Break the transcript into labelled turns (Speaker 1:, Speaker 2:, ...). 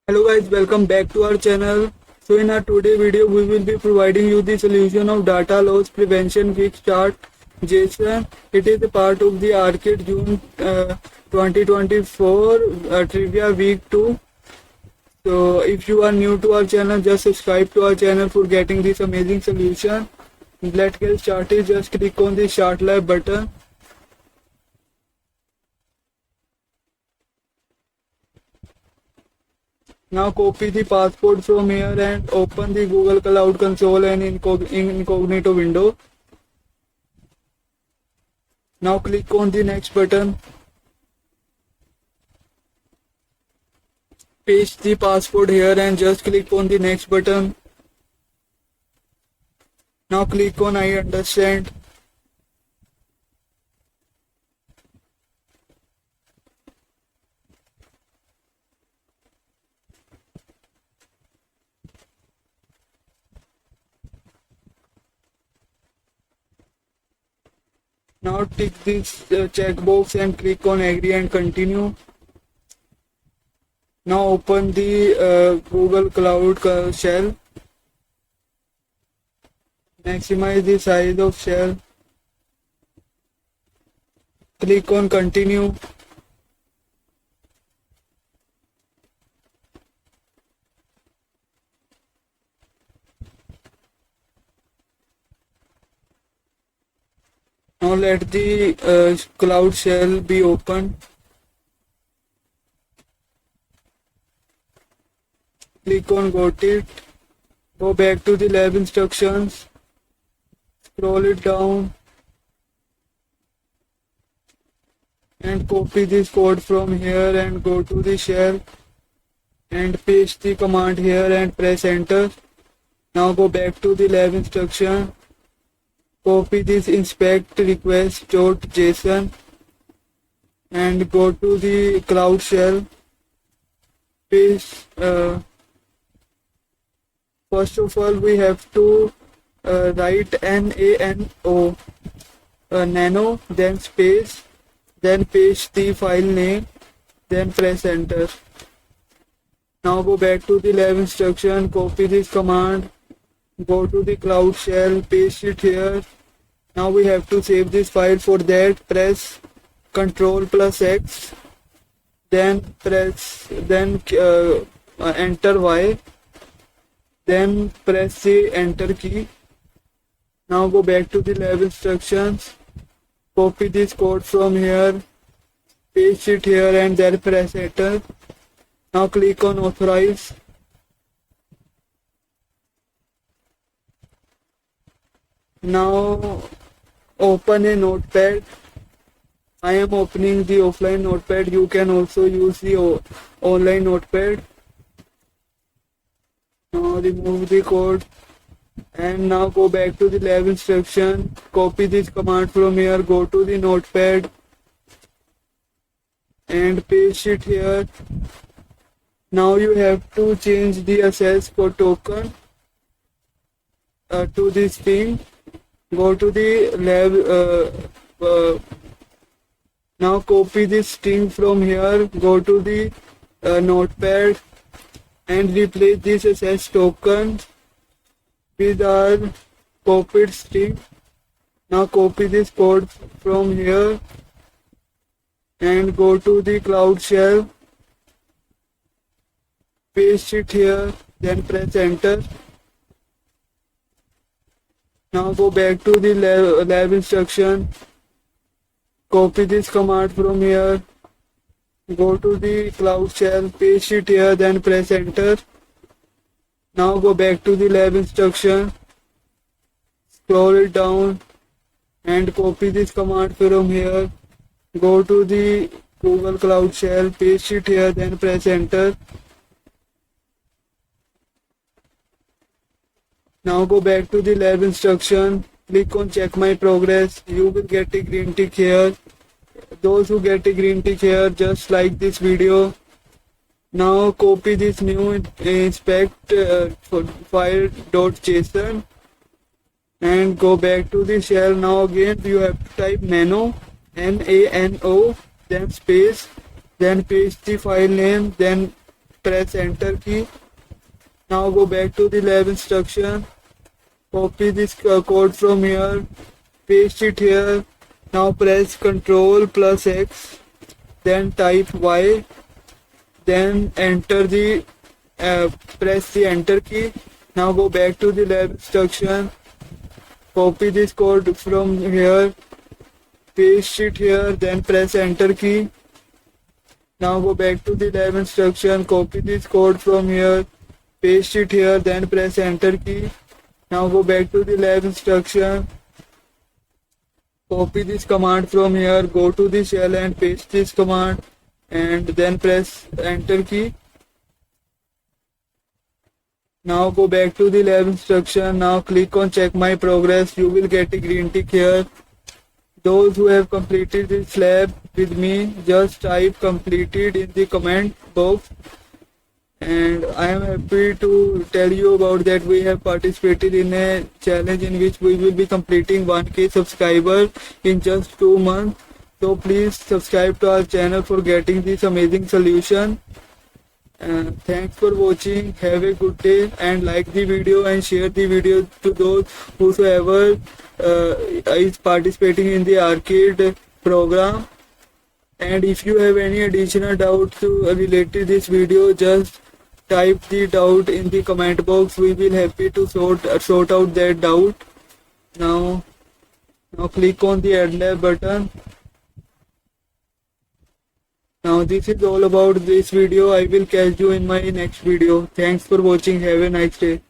Speaker 1: Hello guys, welcome back to our channel. So in our today video, we will be providing you the solution of data loss prevention quick start JSON. It is a part of the Arcade June 2024 trivia week 2. So if you are new to our channel, just subscribe to our channel for getting this amazing solution. Let's get started. Just click on the Start Live button. Now copy the passport from here and open the Google Cloud Console and incognito window. Now click on the next button. Paste the passport here and just click on the next button. Now click on I understand. Now tick this checkbox and click on agree and continue. Now open the Google Cloud shell. Maximize the size of shell. Click on continue. Now let the cloud shell be open. Click on got it. Go back to the lab instructions. Scroll it down. And copy this code from here and go to the shell. And paste the command here and press enter. Now go back to the lab instruction. Copy this inspect request.json and go to the cloud shell. Paste. First of all, we have to write nano, nano, then space, then paste the file name, then press enter. Now go back to the lab instruction. Copy this command. Go to the cloud shell, paste it here. Now we have to save this file. For that, press Ctrl plus X, then enter Y, then press the enter key. Now go back to the lab instructions. Copy this code from here, paste it here, and then press enter. Now click on authorize. Now open a notepad. I am opening the offline notepad. You can also use the online notepad. Now remove the code and now go back to the lab instruction. Copy this command from here. Go to the notepad and paste it here. Now you have to change the access for token to this string. Go to the lab. Now copy this string from here. Go to the notepad and replace this access token with our copied string. Now copy this code from here and go to the cloud shell. Paste it here, then press enter. Now go back to the lab instruction. Copy this command from here. Go to the cloud shell, paste it here, then press enter. Now go back to the lab instruction. Scroll it down and copy this command from here. Go to the Google Cloud shell, paste it here, then press enter. Now go back to the lab instruction. Click on check my progress. You will get a green tick here. Those who get a green tick here, just like this video. Now copy this new inspect file.json and go back to the shell. Now again you have to type nano, nano, then space, then paste the file name, then press enter key. Now go back to the lab instruction, copy this code from here, paste it here. Now press Ctrl plus X, then type Y, then enter the press the enter key. Now go back to the lab instruction, copy this code from here, paste it here, then press enter key. Now go back to the lab instruction, copy this code from here, paste it here, then press enter key. Now go back to the lab instruction, copy this command from here, go to the shell and paste this command, and then press enter key. Now go back to the lab instruction. Now click on check my progress. You will get a green tick here. Those who have completed this lab with me, just type completed in the comment box. And I am happy to tell you about that we have participated in a challenge in which we will be completing 1K subscribers in just 2 months. So please subscribe to our channel for getting this amazing solution. Thanks for watching. Have a good day, and like the video and share the video to those whosoever is participating in the arcade program. And if you have any additional doubts related to this video, just type the doubt in the comment box. We will happy to sort out that doubt. Now click on the add lab button. Now this is all about this video. I will catch you in my next video. Thanks for watching. Have a nice day.